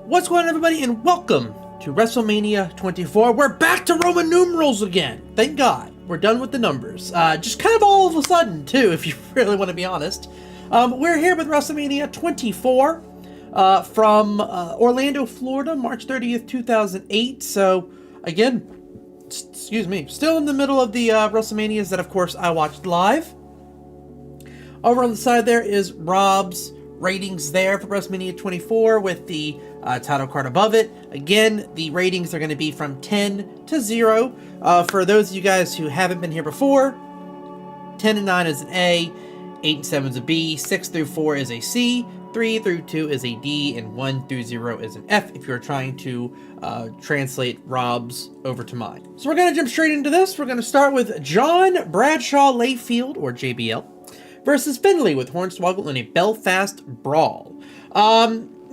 What's going on, everybody, and welcome to Wrestlemania 24. We're back to Roman numerals again. Thank God. We're done with the numbers. Just kind of all of a sudden, too, if you really want to be honest. We're here with Wrestlemania 24 from Orlando, Florida, March 30th, 2008. So, again, excuse me, still in the middle of the WrestleManias that, of course, I watched live. Over on the side there is Rob's ratings there for WrestleMania 24 with the title card above it. Again, the ratings are going to be from 10 to 0. For those of you guys who haven't been here before, 10 and 9 is an A, 8 and 7 is a B, 6 through 4 is a C, 3 through 2 is a D, and 1 through 0 is an F if you're trying to translate Rob's over to mine. So we're going to jump straight into this. We're going to start with John Bradshaw Layfield, or JBL, versus Finlay with Hornswoggle in a Belfast brawl.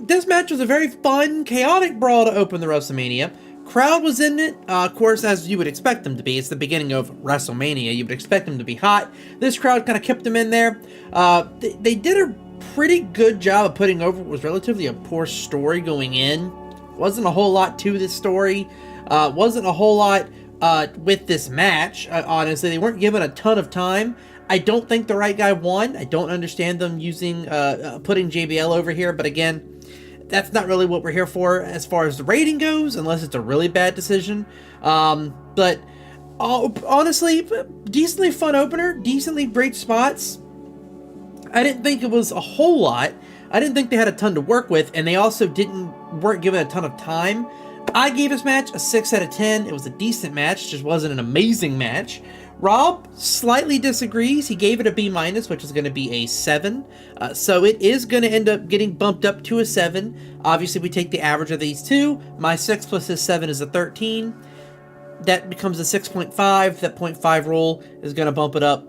This match was a very fun, chaotic brawl to open the WrestleMania. Crowd was in it, of course, as you would expect them to be. It's the beginning of WrestleMania. You would expect them to be hot. This crowd kind of kept them in there. They did a pretty good job of putting over what was relatively a poor story going in. Wasn't a whole lot to this story. Wasn't a whole lot with this match, honestly. They weren't given a ton of time. I don't think the right guy won. I don't understand them using putting JBL over here, but again, that's not really what we're here for as far as the rating goes, unless it's a really bad decision. But honestly, decently fun opener, decently great spots. I didn't think it was a whole lot. I didn't think they had a ton to work with, and they also weren't given a ton of time. I gave this match a 6 out of 10. It was a decent match, just wasn't an amazing match. Rob slightly disagrees. He gave it a B-, which is going to be a 7. So it is going to end up getting bumped up to a 7. Obviously, we take the average of these two. My 6 plus his 7 is a 13. That becomes a 6.5. That 0.5 rule is going to bump it up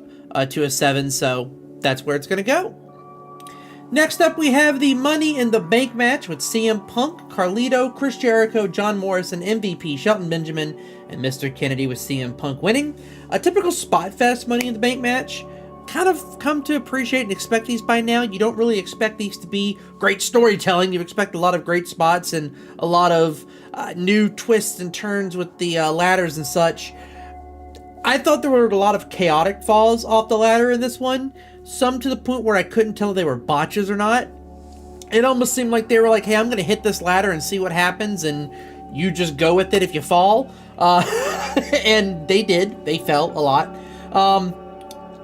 to a 7. So that's where it's going to go. Next up, we have the Money in the Bank match with CM Punk, Carlito, Chris Jericho, John Morrison, MVP, Shelton Benjamin, and Mr. Kennedy, with CM Punk winning. A typical spot fest Money in the Bank match. Kind of come to appreciate and expect these by now. You don't really expect these to be great storytelling. You expect a lot of great spots and a lot of new twists and turns with the ladders and such. I thought there were a lot of chaotic falls off the ladder in this one. Some to the point where I couldn't tell if they were botches or not. It almost seemed like they were like, hey, I'm going to hit this ladder and see what happens, and you just go with it if you fall. And they did. They fell a lot.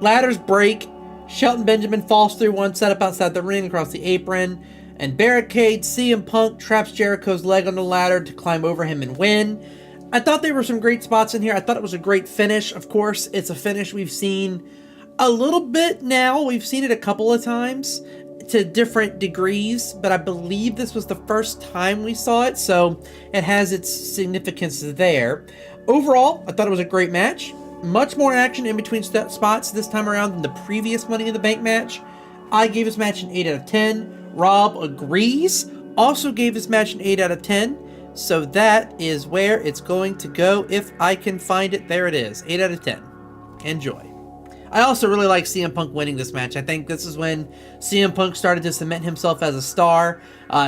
Ladders break. Shelton Benjamin falls through one, set up outside the ring across the apron, and barricade. CM Punk traps Jericho's leg on the ladder to climb over him and win. I thought there were some great spots in here. I thought it was a great finish. Of course, it's a finish we've seen a little bit now. We've seen it a couple of times to different degrees, but I believe this was the first time we saw it, so it has its significance there. Overall, I thought it was a great match. Much more action in between spots this time around than the previous Money in the Bank match. I gave this match an 8 out of 10. Rob agrees. Also gave this match an 8 out of 10. So that is where it's going to go if I can find it. There it is. 8 out of 10. Enjoy. I also really like CM Punk winning this match. I think this is when CM Punk started to cement himself as a star,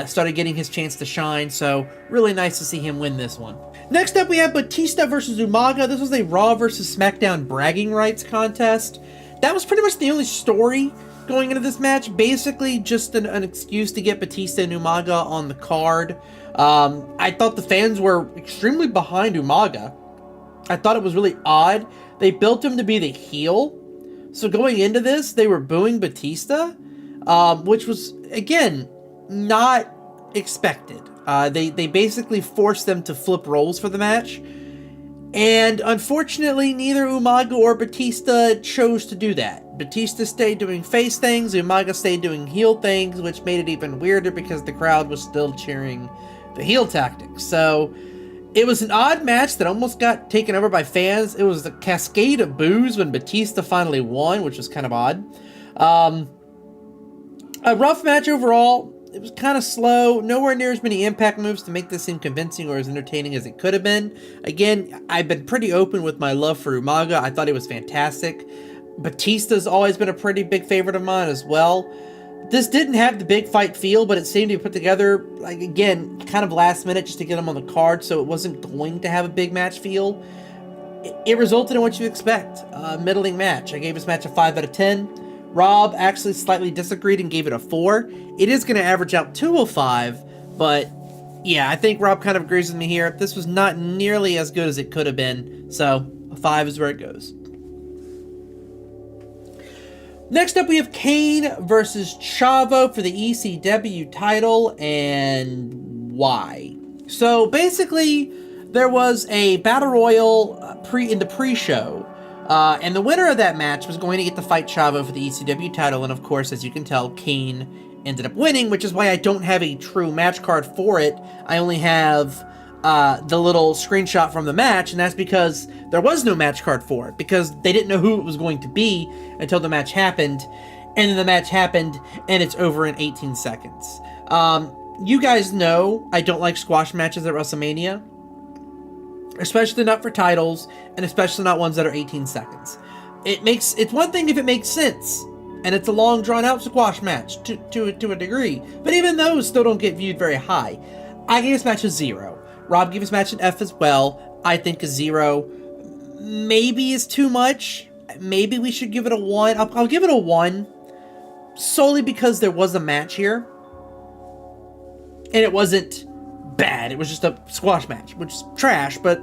started getting his chance to shine, so really nice to see him win this one. Next up, we have Batista versus Umaga. This was a Raw versus SmackDown bragging rights contest. That was pretty much the only story going into this match. Basically, just an excuse to get Batista and Umaga on the card. I thought the fans were extremely behind Umaga. I thought it was really odd. They built him to be the heel. So going into this, they were booing Batista, which was, again, not expected. They basically forced them to flip roles for the match. And unfortunately, neither Umaga or Batista chose to do that. Batista stayed doing face things, Umaga stayed doing heel things, which made it even weirder because the crowd was still cheering the heel tactics. So it was an odd match that almost got taken over by fans. It was the cascade of boos when Batista finally won, which was kind of odd. A rough match overall. It was kind of slow. Nowhere near as many impact moves to make this seem convincing or as entertaining as it could have been. Again, I've been pretty open with my love for Umaga. I thought he was fantastic. Batista's always been a pretty big favorite of mine as well. This didn't have the big fight feel, but it seemed to be put together, like, again, kind of last minute just to get them on the card, so it wasn't going to have a big match feel. It resulted in what you expect, a middling match. I gave this match a 5 out of 10. Rob actually slightly disagreed and gave it a 4. It is going to average out to a 5, but yeah, I think Rob kind of agrees with me here. This was not nearly as good as it could have been, so a 5 is where it goes. Next up, we have Kane versus Chavo for the ECW title, and why? So basically, there was a Battle Royal in the pre-show, and the winner of that match was going to get to fight Chavo for the ECW title, and of course, as you can tell, Kane ended up winning, which is why I don't have a true match card for it. I only have the little screenshot from the match, and that's because there was no match card for it, because they didn't know who it was going to be until the match happened, and then the match happened, and it's over in 18 seconds. You guys know I don't like squash matches at WrestleMania, especially not for titles, and especially not ones that are 18 seconds. It's one thing if it makes sense, and it's a long, drawn-out squash match to a degree, but even those still don't get viewed very high. I gave this match a 0. Rob gave this match an F as well. I think a 0 maybe is too much. Maybe we should give it a 1. I'll give it a 1 solely because there was a match here. And it wasn't bad. It was just a squash match, which is trash. But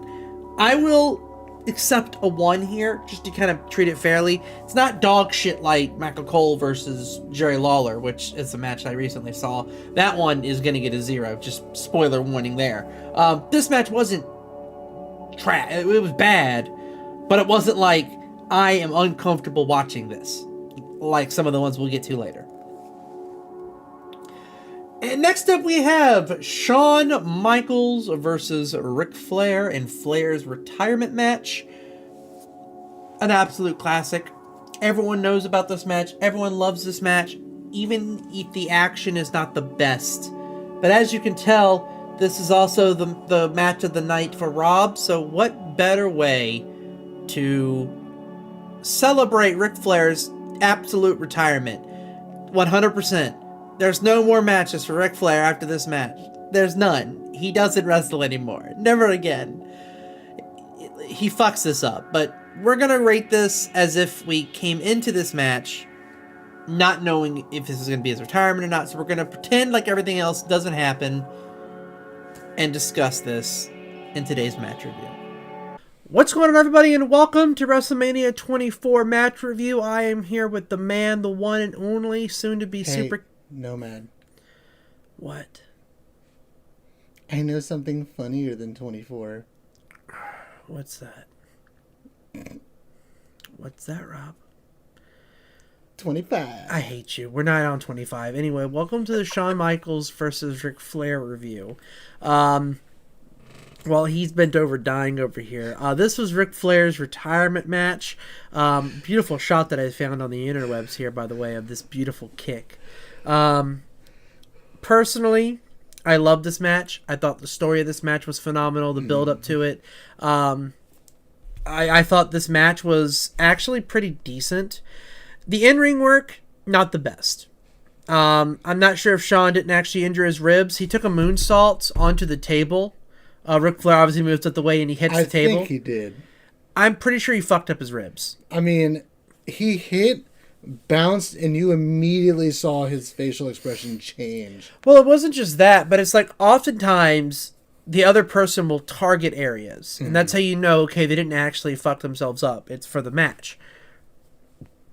I will accept a 1 here just to kind of treat it fairly. It's not dog shit like Michael Cole versus Jerry Lawler, which is a match I recently saw. That one is going to get a 0. Just spoiler warning there. This match wasn't trash. It was bad, but it wasn't like I am uncomfortable watching this, like some of the ones we'll get to later. And next up we have Shawn Michaels versus Ric Flair in Flair's retirement match. An absolute classic. Everyone knows about this match. Everyone loves this match, even if the action is not the best. But as you can tell, this is also the match of the night for Rob, so what better way to celebrate Ric Flair's absolute retirement? 100%. There's no more matches for Ric Flair after this match. There's none. He doesn't wrestle anymore. Never again. He fucks this up. But we're going to rate this as if we came into this match not knowing if this is going to be his retirement or not. So we're going to pretend like everything else doesn't happen and discuss this in today's match review. What's going on, everybody, and welcome to WrestleMania 24 match review. I am here with the man, the one and only, soon to be super... Nomad. What? I know something funnier than 24. What's that? What's that, Rob? 25. I hate you. We're not on 25. Anyway, welcome to the Shawn Michaels versus Ric Flair review. Well, he's bent over dying over here. This was Ric Flair's retirement match. Beautiful shot that I found on the interwebs here, by the way, of this beautiful kick. Personally, I love this match. I thought the story of this match was phenomenal, the build up to it. I thought this match was actually pretty decent. The in-ring work, not the best. I'm not sure if Shawn didn't actually injure his ribs. He took a moonsault onto the table. Ric Flair obviously moves out the way and he hits the table. I think he did. I'm pretty sure he fucked up his ribs. I mean, he hit, bounced, and you immediately saw his facial expression change. Well, it wasn't just that, but it's like oftentimes the other person will target areas. And that's how you know, okay, they didn't actually fuck themselves up. It's for the match.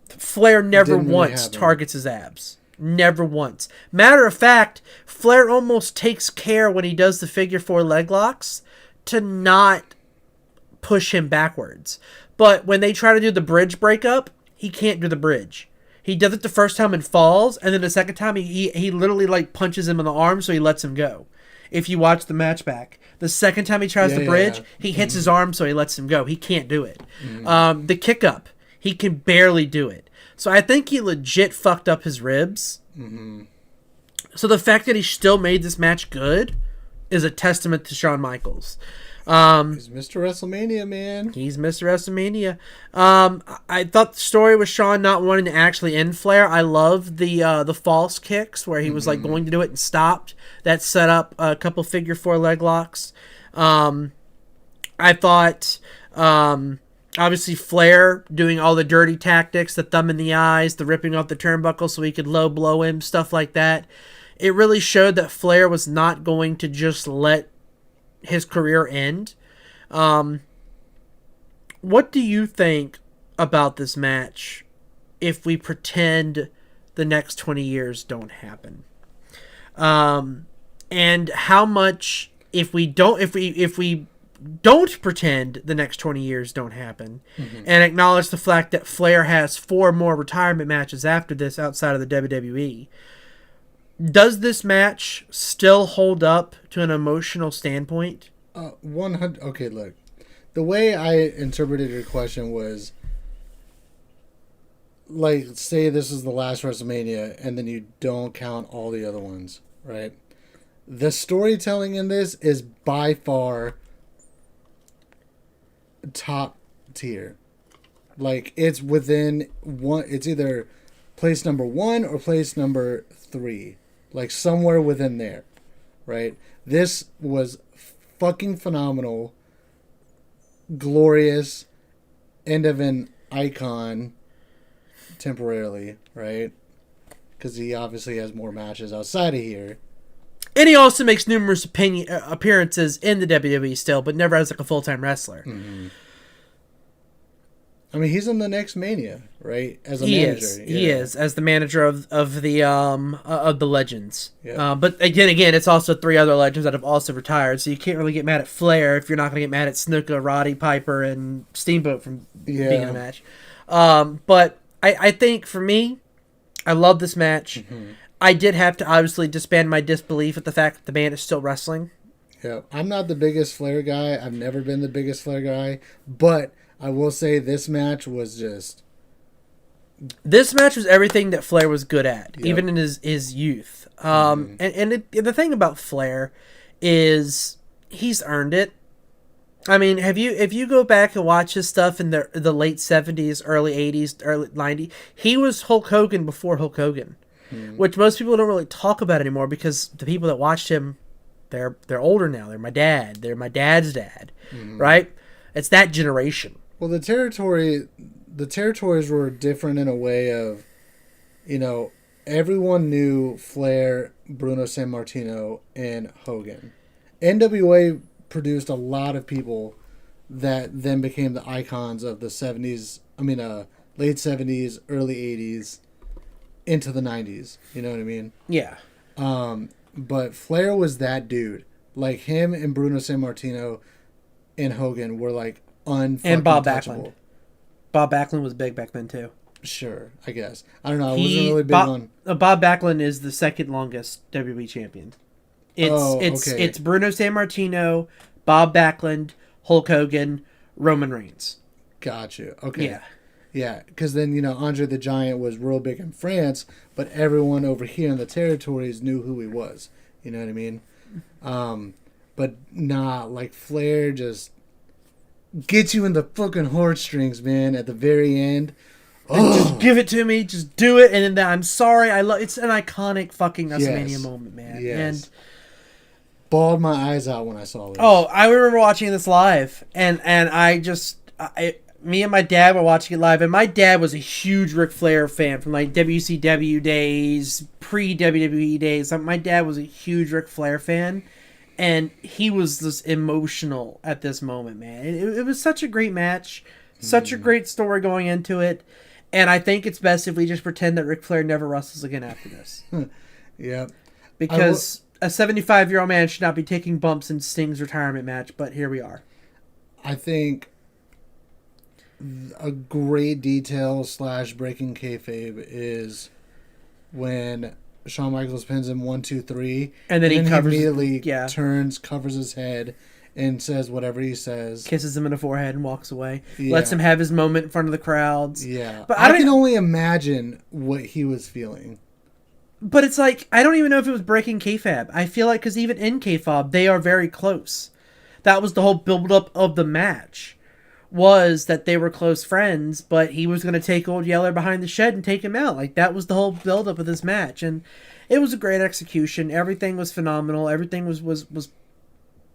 Flair never once targets his abs. Never once. Matter of fact, Flair almost takes care when he does the figure 4 leg locks to not push him backwards. But when they try to do the bridge breakup, he can't do the bridge. He does it the first time and falls, and then the second time he literally like punches him in the arm so he lets him go. If you watch the match back, the second time he tries the bridge, he hits his arm so he lets him go. He can't do it. The kick up, he can barely do it. So I think he legit fucked up his ribs. So the fact that he still made this match good is a testament to Shawn Michaels. He's Mr. WrestleMania, man. He's Mr. WrestleMania. I thought the story with Shawn not wanting to actually end Flair. I loved the false kicks where he was like going to do it and stopped. That set up a couple figure 4 leg locks. I thought obviously Flair doing all the dirty tactics, the thumb in the eyes, the ripping off the turnbuckle so he could low blow him, stuff like that. It really showed that Flair was not going to just let his career end. What do you think about this match if we pretend the next 20 years don't happen? And how much if we don't pretend the next 20 years don't happen and acknowledge the fact that Flair has 4 more retirement matches after this outside of the WWE, does this match still hold up to an emotional standpoint? 100. Okay, look. The way I interpreted your question was, like, say this is the last WrestleMania, and then you don't count all the other ones, right? The storytelling in this is by far top tier. Like, it's within one. It's either place number 1 or place number 3. Like, somewhere within there, right? This was fucking phenomenal, glorious, end of an icon temporarily, right? Because he obviously has more matches outside of here. And he also makes numerous appearances in the WWE still, but never as like a full-time wrestler. Mm-hmm. I mean, he's in the next Mania, right? As a manager. He is as the manager of the legends. Yeah. But again, it's also 3 other legends that have also retired, so you can't really get mad at Flair if you're not going to get mad at Snuka, Roddy Piper, and Steamboat from being in a match. But I think for me, I love this match. Mm-hmm. I did have to obviously disband my disbelief at the fact that the man is still wrestling. Yeah, I'm not the biggest Flair guy. I've never been the biggest Flair guy, but I will say this match was just... This match was everything that Flair was good at, even in his youth. And the thing about Flair is he's earned it. I mean, if you go back and watch his stuff in the late 70s, early 80s, early 90s, he was Hulk Hogan before Hulk Hogan, which most people don't really talk about anymore because the people that watched him, they're older now. They're my dad. They're my dad's dad, right? It's that generation. Well, the territories were different in a way of, everyone knew Flair, Bruno Sammartino, and Hogan. NWA produced a lot of people that then became the icons of the 70s, late 70s, early 80s, into the 90s. You know what I mean? Yeah. But Flair was that dude. Like, him and Bruno Sammartino and Hogan were like and Bob Backlund. Bob Backlund was big back then too. Sure, I guess. I don't know. I wasn't really big on... Bob Backlund is the second longest WWE champion. It's Bruno Sammartino, Bob Backlund, Hulk Hogan, Roman Reigns. Gotcha. Okay. Yeah. Yeah, because then, Andre the Giant was real big in France, but everyone over here in the territories knew who he was. You know what I mean? But like Flair just gets you in the fucking heartstrings, man, at the very end. Just give it to me, just do it, and then I'm sorry, it's an iconic fucking WrestleMania moment, man. Yes. And bawled my eyes out when I saw this. Oh, I remember watching this live, and me and my dad were watching it live, and my dad was a huge Ric Flair fan from like WCW days, pre-WWE days. My dad was a huge Ric Flair fan, and he was just emotional at this moment, man. It was such a great match, such a great story going into it, and I think it's best if we just pretend that Ric Flair never wrestles again after this. Yeah. Because a 75-year-old man should not be taking bumps in Sting's retirement match, but here we are. I think a great detail / breaking kayfabe is when Shawn Michaels pins him 1, 2, 3, and then he immediately turns, covers his head, and says whatever he says, kisses him in the forehead, and walks away. Lets him have his moment in front of the crowds. Yeah, but I can only imagine what he was feeling. But it's like I don't even know if it was breaking kayfabe. I feel like because even in kayfabe, they are very close. That was the whole build-up of the match, was that they were close friends, but he was going to take Old Yeller behind the shed and take him out. Like, that was the whole build-up of this match, and it was a great execution. Everything was phenomenal. Everything was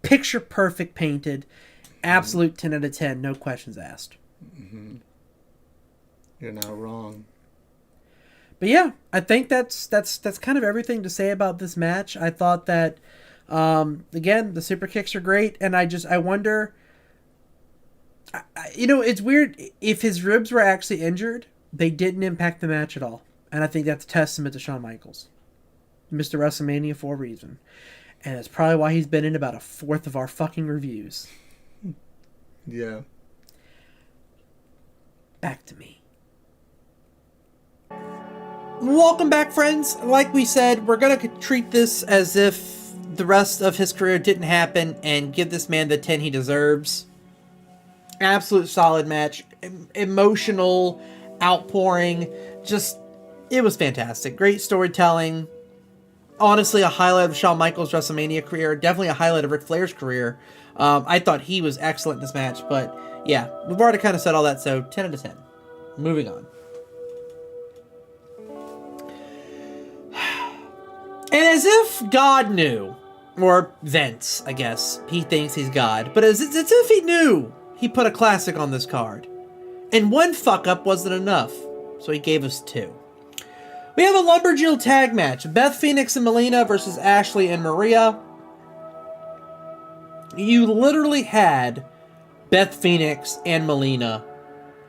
picture perfect painted. Absolute 10 out of 10, no questions asked. Mm-hmm. You're not wrong. But yeah, I think that's kind of everything to say about this match. I thought that, again, the super kicks are great, and I wonder, it's weird. If his ribs were actually injured, they didn't impact the match at all. And I think that's a testament to Shawn Michaels. Mr. WrestleMania for a reason. And that's probably why he's been in about a fourth of our fucking reviews. Yeah. Back to me. Welcome back, friends. Like we said, we're going to treat this as if the rest of his career didn't happen and give this man the 10 he deserves. Absolute solid match. Emotional outpouring. Just, it was fantastic. Great storytelling. Honestly, a highlight of Shawn Michaels' WrestleMania career. Definitely a highlight of Ric Flair's career. I thought he was excellent in this match, but yeah, we've already kind of said all that, so 10 out of 10. Moving on. And as if God knew, or Vince, I guess, he thinks he's God, but it's as if he knew he put a classic on this card. And one fuck-up wasn't enough, so he gave us two. We have a Lumberjill tag match. Beth Phoenix and Melina versus Ashley and Maria. You literally had Beth Phoenix and Melina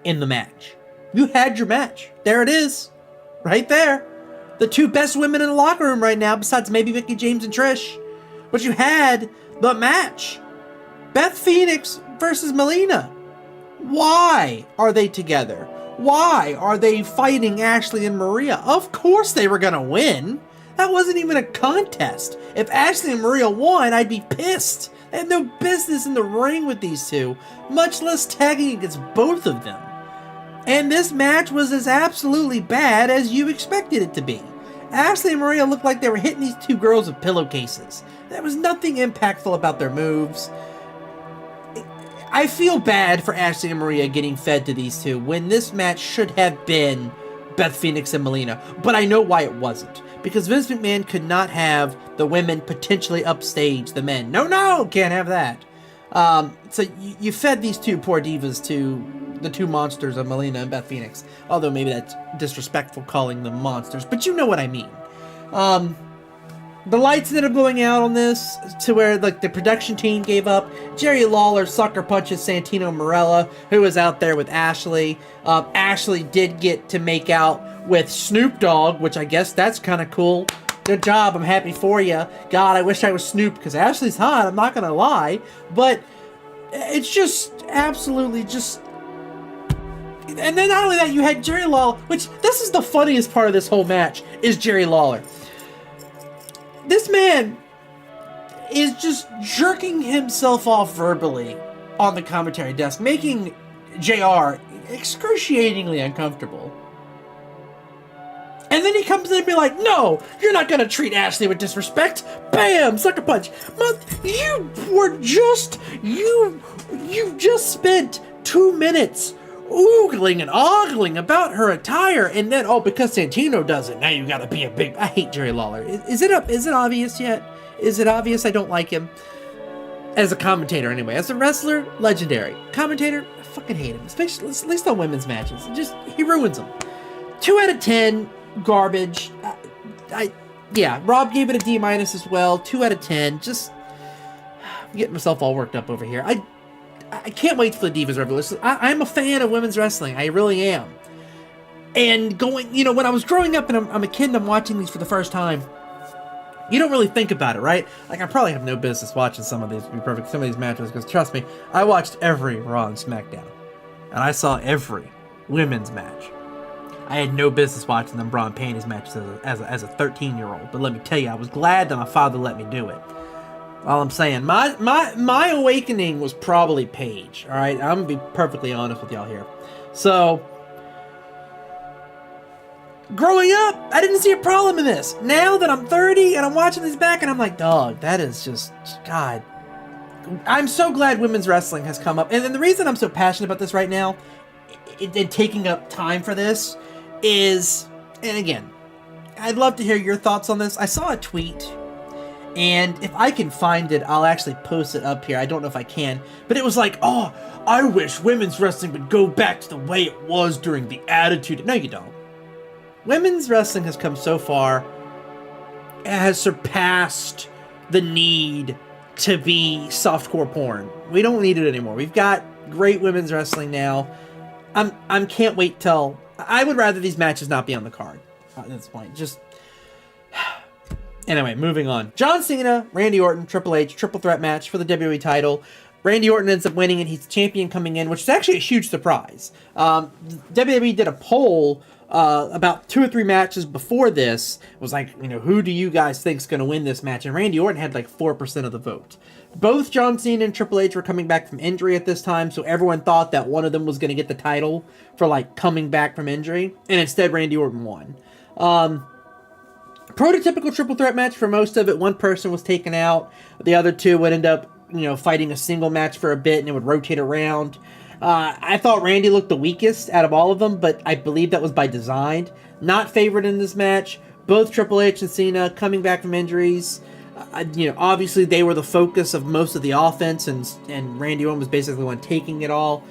in the match. You had your match. There it is. Right there. The two best women in the locker room right now, besides maybe Mickie James and Trish. But you had the match. Beth Phoenix versus Melina. Why are they together? Why are they fighting Ashley and Maria? Of course they were going to win. That wasn't even a contest. If Ashley and Maria won, I'd be pissed. They had no business in the ring with these two, much less tagging against both of them. And this match was as absolutely bad as you expected it to be. Ashley and Maria looked like they were hitting these two girls with pillowcases. There was nothing impactful about their moves. I feel bad for Ashley and Maria getting fed to these two when this match should have been Beth Phoenix and Melina, but I know why it wasn't. Because Vince McMahon could not have the women potentially upstage the men. No, can't have that. So you fed these two poor divas to the two monsters of Melina and Beth Phoenix. Although maybe that's disrespectful calling them monsters, but you know what I mean. The lights ended up going out on this to where like the production team gave up. Jerry Lawler sucker punches Santino Marella, who was out there with Ashley. Ashley did get to make out with Snoop Dogg, which I guess that's kind of cool. Good job, I'm happy for you. God, I wish I was Snoop, because Ashley's hot, I'm not going to lie. But it's just absolutely just... And then not only that, you had Jerry Lawler, which this is the funniest part of this whole match, is Jerry Lawler. This man is just jerking himself off verbally on the commentary desk, making JR excruciatingly uncomfortable. And then he comes in and be like, no, you're not going to treat Ashley with disrespect. Bam, sucker punch. You just spent 2 minutes oogling and ogling about her attire, and then, oh, because Santino does it, now you gotta be a big... I hate Jerry Lawler. Is it obvious yet? Is it obvious I don't like him? As a commentator, anyway. As a wrestler, legendary. Commentator, I fucking hate him. Especially, at least on women's matches. He ruins them. 2 out of 10, garbage. Yeah, Rob gave it a D- as well. 2 out of 10. Just... I'm getting myself all worked up over here. I can't wait for the Divas Revolution. I'm a fan of women's wrestling. I really am. And going, when I was growing up and I'm a kid and I'm watching these for the first time, you don't really think about it, right? Like, I probably have no business watching some of these matches, because trust me, I watched every Raw and SmackDown. And I saw every women's match. I had no business watching them bra and panties matches as a 13-year-old. But let me tell you, I was glad that my father let me do it. All I'm saying, my awakening was probably Paige, all right? I'm going to be perfectly honest with y'all here. So, growing up, I didn't see a problem in this. Now that I'm 30 and I'm watching this back and I'm like, dog, that is just, God. I'm so glad women's wrestling has come up. And then the reason I'm so passionate about this right now, and taking up time for this, is, and again, I'd love to hear your thoughts on this. I saw a tweet, and if I can find it, I'll actually post it up here. I don't know if I can, but it was like, oh, I wish women's wrestling would go back to the way it was during the Attitude. No, you don't. Women's wrestling has come so far, it has surpassed the need to be softcore porn. We don't need it anymore. We've got great women's wrestling now. I can't wait till... I would rather these matches not be on the card at this point. Just... Anyway, moving on. John Cena, Randy Orton, Triple H, triple threat match for the WWE title. Randy Orton ends up winning, and he's the champion coming in, which is actually a huge surprise. WWE did a poll about 2 or 3 matches before this. It was like, who do you guys think is going to win this match? And Randy Orton had like 4% of the vote. Both John Cena and Triple H were coming back from injury at this time, so everyone thought that one of them was going to get the title for like coming back from injury, and instead Randy Orton won. Prototypical triple threat match for most of it. One person was taken out. The other two would end up, fighting a single match for a bit, and it would rotate around. I thought Randy looked the weakest out of all of them, but I believe that was by design. Not favored in this match. Both Triple H and Cena coming back from injuries. Obviously they were the focus of most of the offense, and Randy Orton was basically the one taking it all.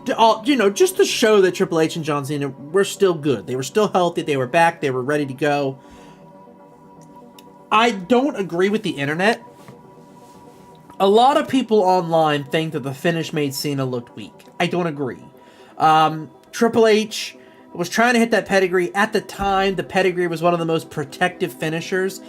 Just to show that Triple H and John Cena were still good. They were still healthy. They were back. They were ready to go. I don't agree with the internet. A lot of people online think that the finish made Cena look weak. I don't agree. Triple H was trying to hit that pedigree. At the time, the pedigree was one of the most protective finishers.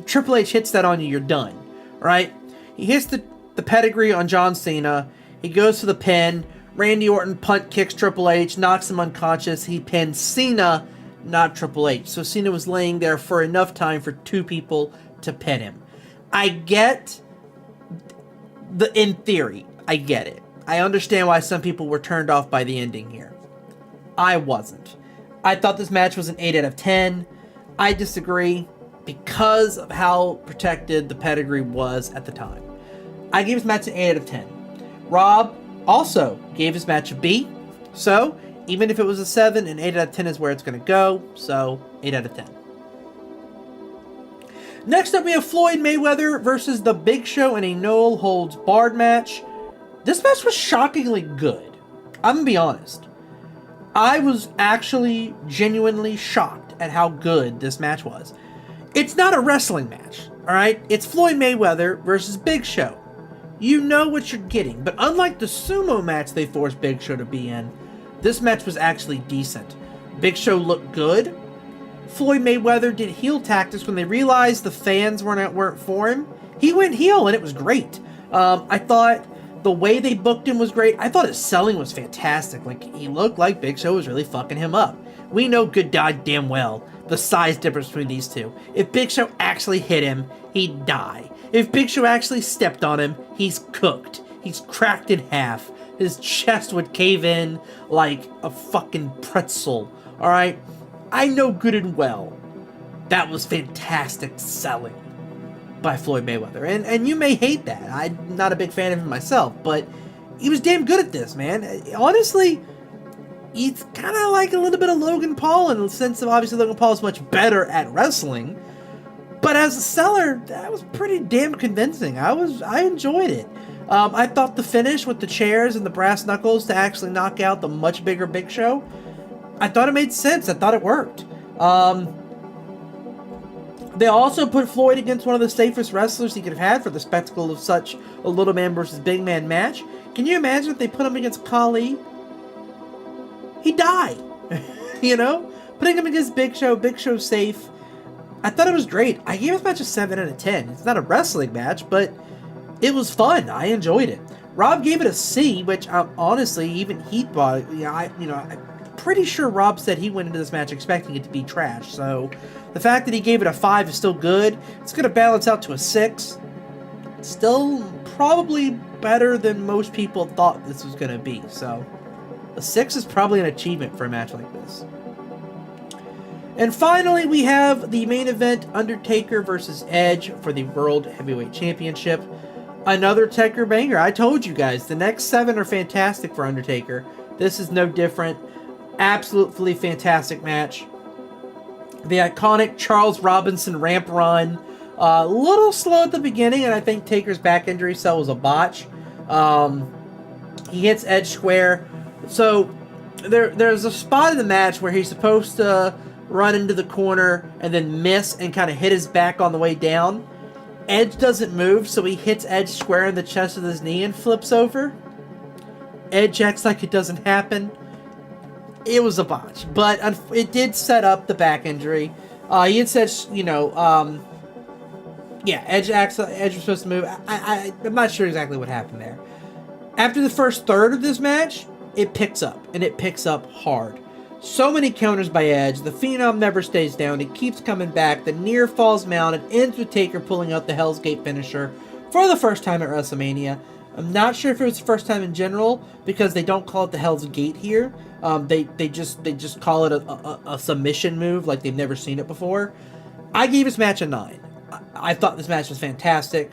Triple H hits that on you, you're done. Right? He hits the pedigree on John Cena. He goes to the pin. Randy Orton punt kicks Triple H, knocks him unconscious. He pins Cena, not Triple H. So Cena was laying there for enough time for 2 people to pin him. I get... in theory, I get it. I understand why some people were turned off by the ending here. I wasn't. I thought this match was an 8 out of 10. I disagree because of how protected the pedigree was at the time. I gave this match an 8 out of 10. Rob also gave his match a B. So, even if it was a 7, an 8 out of 10 is where it's going to go. So, 8 out of 10. Next up, we have Floyd Mayweather versus The Big Show in a no-holds-barred match. This match was shockingly good. I'm going to be honest. I was actually genuinely shocked at how good this match was. It's not a wrestling match, alright? It's Floyd Mayweather versus Big Show. You know what you're getting, but unlike the sumo match they forced Big Show to be in, this match was actually decent. Big Show looked good. Floyd Mayweather did heel tactics when they realized the fans weren't for him. He went heel, and it was great. I thought the way they booked him was great. I thought his selling was fantastic. Like, he looked like Big Show was really fucking him up. We know good goddamn well the size difference between these two. If Big Show actually hit him, he'd die. If Big Show actually stepped on him, he's cooked. He's cracked in half. His chest would cave in like a fucking pretzel. Alright? I know good and well that was fantastic selling by Floyd Mayweather. And you may hate that. I'm not a big fan of him myself, but he was damn good at this, man. Honestly, he's kind of like a little bit of Logan Paul in the sense of obviously Logan Paul is much better at wrestling. But as a seller, that was pretty damn convincing. I enjoyed it. I thought the finish with the chairs and the brass knuckles to actually knock out the much bigger Big Show, I thought it made sense. I thought it worked. They also put Floyd against one of the safest wrestlers he could have had for the spectacle of such a little man versus big man match. Can you imagine if they put him against Khali? He'd die. Putting him against Big Show safe. I thought it was great. I gave this match a 7 out of 10. It's not a wrestling match, but it was fun. I enjoyed it. Rob gave it a C, which honestly, even he thought, I'm pretty sure Rob said he went into this match expecting it to be trash. So the fact that he gave it a 5 is still good. It's going to balance out to a 6. Still probably better than most people thought this was going to be. So a 6 is probably an achievement for a match like this. And finally, we have the main event, Undertaker versus Edge for the World Heavyweight Championship. Another Taker banger. I told you guys, the next 7 are fantastic for Undertaker. This is no different. Absolutely fantastic match. The iconic Charles Robinson ramp run. A little slow at the beginning, and I think Taker's back injury cell was a botch. He hits Edge square. So there's a spot in the match where he's supposed to run into the corner and then miss and kind of hit his back on the way down. Edge doesn't move, so he hits Edge square in the chest with his knee and flips over. Edge acts like it doesn't happen. It was a botch, but it did set up the back injury. He had said, Edge was supposed to move. I'm not sure exactly what happened there. After the first third of this match, it picks up, and it picks up hard. So many counters by Edge. The Phenom never stays down. It keeps coming back. The near falls mounted. Ends with Taker pulling out the Hell's Gate finisher for the first time at WrestleMania. I'm not sure if it was the first time in general, because they don't call it the Hell's Gate here. They just call it a submission move, like they've never seen it before. I gave this match a 9. I thought this match was fantastic.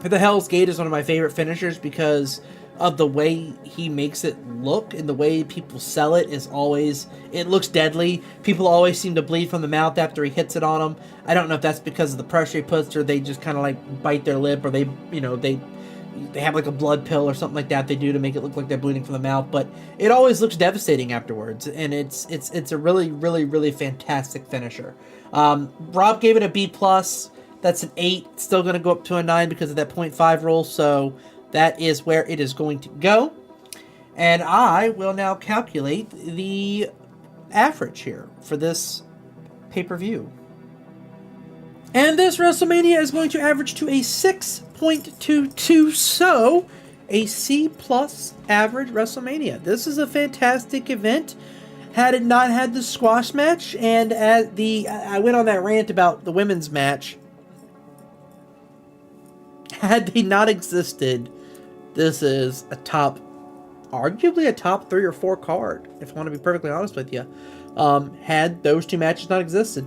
The Hell's Gate is one of my favorite finishers because of the way he makes it look, and the way people sell it is always, it looks deadly. People always seem to bleed from the mouth after he hits it on them. I don't know if that's because of the pressure he puts, or they just kind of like bite their lip, or they have like a blood pill or something like that they do to make it look like they're bleeding from the mouth, but it always looks devastating afterwards, and it's a really, really, really fantastic finisher. Rob gave it a B+. That's an 8. Still going to go up to a 9 because of that 0.5 rule, so that is where it is going to go. And I will now calculate the average here for this pay-per-view. And this WrestleMania is going to average to a 6.22, so a C+ average WrestleMania. This is a fantastic event. Had it not had the squash match, and I went on that rant about the women's match. Had they not existed, this is arguably a top 3 or 4 card, if I want to be perfectly honest with you. Had those 2 matches not existed.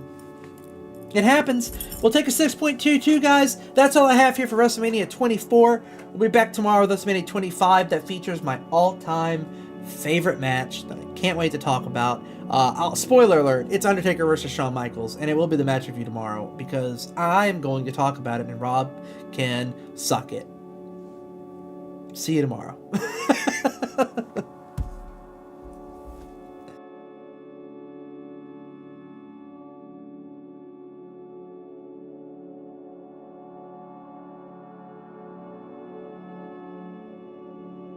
It happens. We'll take a 6.22, guys. That's all I have here for WrestleMania 24. We'll be back tomorrow with WrestleMania 25 that features my all-time favorite match that I can't wait to talk about. Spoiler alert, it's Undertaker versus Shawn Michaels, and it will be the match review tomorrow because I'm going to talk about it and Rob can suck it. See you tomorrow.